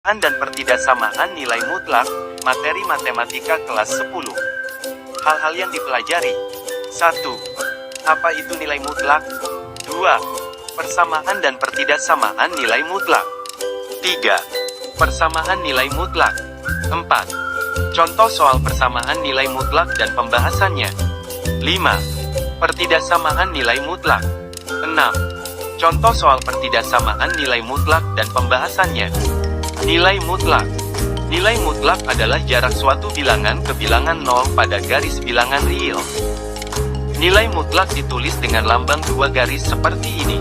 Dan pertidaksamaan nilai mutlak, materi matematika kelas 10. Hal-hal yang dipelajari. 1. Apa itu nilai mutlak? 2. Persamaan dan pertidaksamaan nilai mutlak. 3. Persamaan nilai mutlak. 4. Contoh soal persamaan nilai mutlak dan pembahasannya. 5. Pertidaksamaan nilai mutlak. 6. Contoh soal pertidaksamaan nilai mutlak dan pembahasannya. Nilai mutlak. Nilai mutlak adalah jarak suatu bilangan ke bilangan 0 pada garis bilangan real. Nilai mutlak ditulis dengan lambang dua garis seperti ini.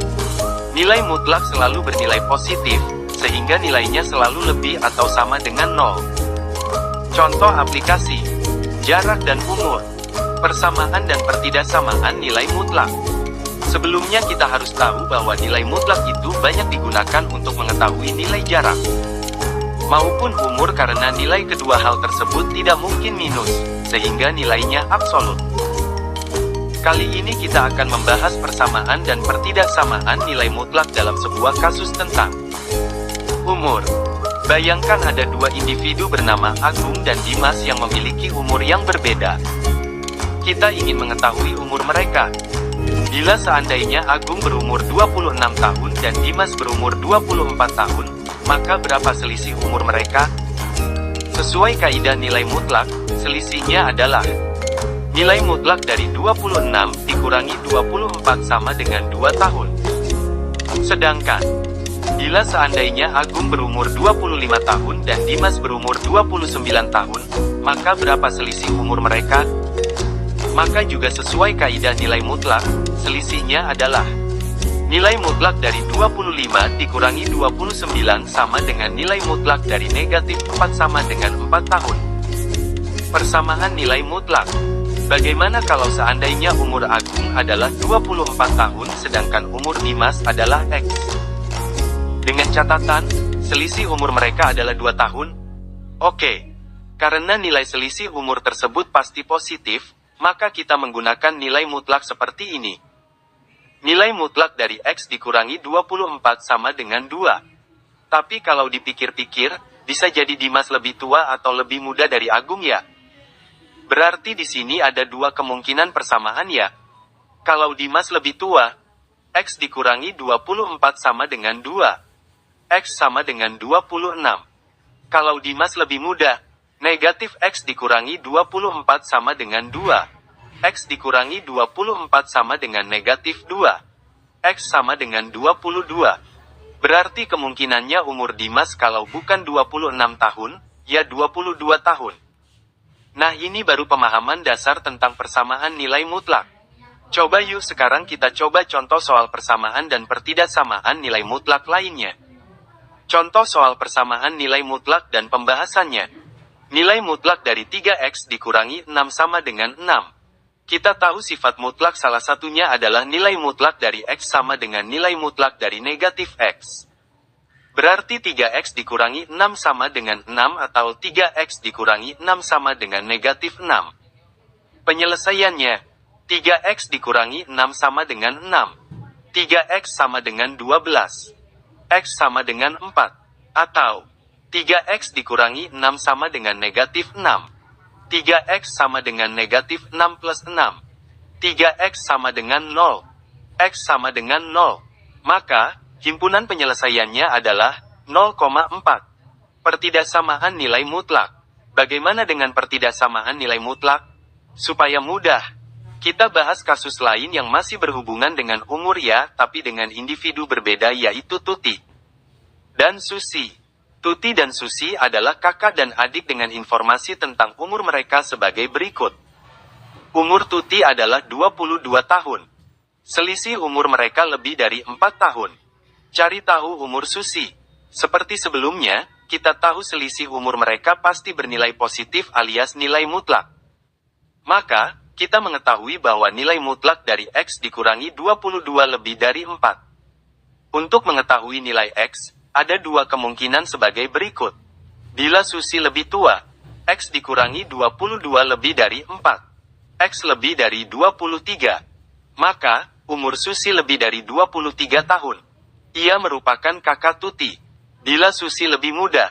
Nilai mutlak selalu bernilai positif, sehingga nilainya selalu lebih atau sama dengan 0. Contoh aplikasi. Jarak dan umur. Persamaan dan pertidaksamaan nilai mutlak. Sebelumnya kita harus tahu bahwa nilai mutlak itu banyak digunakan untuk mengetahui nilai jarak maupun umur karena nilai kedua hal tersebut tidak mungkin minus, sehingga nilainya absolut. Kali ini kita akan membahas persamaan dan pertidaksamaan nilai mutlak dalam sebuah kasus tentang umur. Bayangkan ada dua individu bernama Agung dan Dimas yang memiliki umur yang berbeda. Kita ingin mengetahui umur mereka. Bila seandainya Agung berumur 26 tahun dan Dimas berumur 24 tahun, maka berapa selisih umur mereka? Sesuai kaidah nilai mutlak, selisihnya adalah nilai mutlak dari 26 dikurangi 24 sama dengan 2 tahun. Sedangkan, bila seandainya Agung berumur 25 tahun dan Dimas berumur 29 tahun, maka berapa selisih umur mereka? Maka juga sesuai kaidah nilai mutlak, selisihnya adalah nilai mutlak dari 25 dikurangi 29 sama dengan nilai mutlak dari negatif 4 sama dengan 4 tahun. Persamaan nilai mutlak. Bagaimana kalau seandainya umur Agung adalah 24 tahun sedangkan umur Dimas adalah X? Dengan catatan, selisih umur mereka adalah 2 tahun. Oke. Karena nilai selisih umur tersebut pasti positif, maka kita menggunakan nilai mutlak seperti ini. Nilai mutlak dari X dikurangi 24 sama dengan 2. Tapi kalau dipikir-pikir, bisa jadi Dimas lebih tua atau lebih muda dari Agung ya? Berarti di sini ada dua kemungkinan persamaan ya. Kalau Dimas lebih tua, X dikurangi 24 sama dengan 2. X sama dengan 26. Kalau Dimas lebih muda, negatif X dikurangi 24 sama dengan 2. X dikurangi 24 sama dengan negatif 2. X sama dengan 22. Berarti kemungkinannya umur Dimas kalau bukan 26 tahun, ya 22 tahun. Nah ini baru pemahaman dasar tentang persamaan nilai mutlak. Coba yuk sekarang kita coba contoh soal persamaan dan pertidaksamaan nilai mutlak lainnya. Contoh soal persamaan nilai mutlak dan pembahasannya. Nilai mutlak dari 3X dikurangi 6 sama dengan 6. Kita tahu sifat mutlak salah satunya adalah nilai mutlak dari X sama dengan nilai mutlak dari negatif X. Berarti 3X dikurangi 6 sama dengan 6 atau 3X dikurangi 6 sama dengan negatif 6. Penyelesaiannya, 3X dikurangi 6 sama dengan 6. 3X sama dengan 12. X sama dengan 4. Atau, 3X dikurangi 6 sama dengan negatif 6. 3X sama dengan negatif 6 plus 6. 3X sama dengan 0. X sama dengan 0. Maka, himpunan penyelesaiannya adalah 0,4. Pertidaksamaan nilai mutlak. Bagaimana dengan pertidaksamaan nilai mutlak? Supaya mudah, kita bahas kasus lain yang masih berhubungan dengan umur ya, tapi dengan individu berbeda yaitu Tuti dan Susi. Tuti dan Susi adalah kakak dan adik dengan informasi tentang umur mereka sebagai berikut. Umur Tuti adalah 22 tahun. Selisih umur mereka lebih dari 4 tahun. Cari tahu umur Susi. Seperti sebelumnya, kita tahu selisih umur mereka pasti bernilai positif alias nilai mutlak. Maka, kita mengetahui bahwa nilai mutlak dari X dikurangi 22 lebih dari 4. Untuk mengetahui nilai X, ada dua kemungkinan sebagai berikut. Bila Susi lebih tua, X dikurangi 22 lebih dari 4. X lebih dari 23. Maka, umur Susi lebih dari 23 tahun. Ia merupakan kakak Tuti. Bila Susi lebih muda,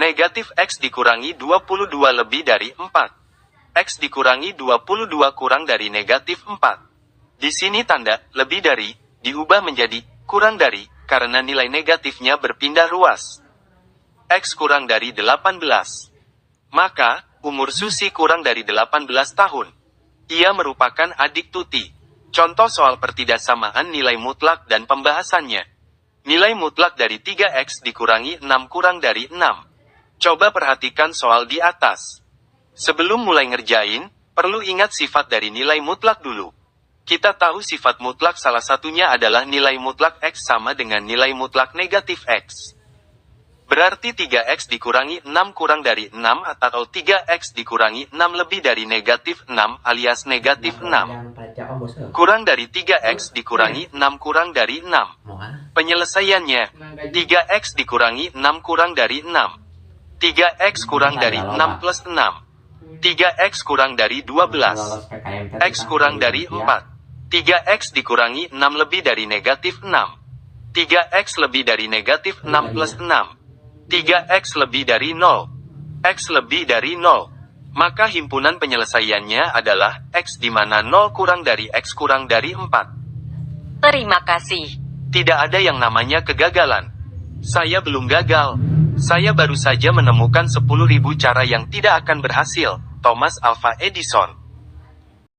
Negatif X dikurangi 22 lebih dari 4. X dikurangi 22 kurang dari negatif 4. Di sini tanda lebih dari diubah menjadi kurang dari karena nilai negatifnya berpindah ruas. X kurang dari 18. Maka, umur Susi kurang dari 18 tahun. Ia merupakan adik Tuti. Contoh soal pertidaksamaan nilai mutlak dan pembahasannya. Nilai mutlak dari 3X dikurangi 6 kurang dari 6. Coba perhatikan soal di atas. Sebelum mulai ngerjain, perlu ingat sifat dari nilai mutlak dulu. Kita tahu sifat mutlak salah satunya adalah nilai mutlak X sama dengan nilai mutlak negatif X. Berarti 3X dikurangi 6 kurang dari 6 atau 3X dikurangi 6 lebih dari negatif 6 alias negatif 6. Kurang dari 3X dikurangi 6 kurang dari 6. Penyelesaiannya, 3X dikurangi 6 kurang dari 6. 3X kurang dari 6 plus 6. 3X kurang dari 12. X kurang dari 4. 3X dikurangi 6 lebih dari negatif 6. 3X lebih dari negatif 6 plus 6. 3X lebih dari 0. X lebih dari 0. Maka himpunan penyelesaiannya adalah X di mana 0 kurang dari X kurang dari 4. Terima kasih. Tidak ada yang namanya kegagalan. Saya belum gagal. Saya baru saja menemukan 10.000 cara yang tidak akan berhasil. Thomas Alva Edison.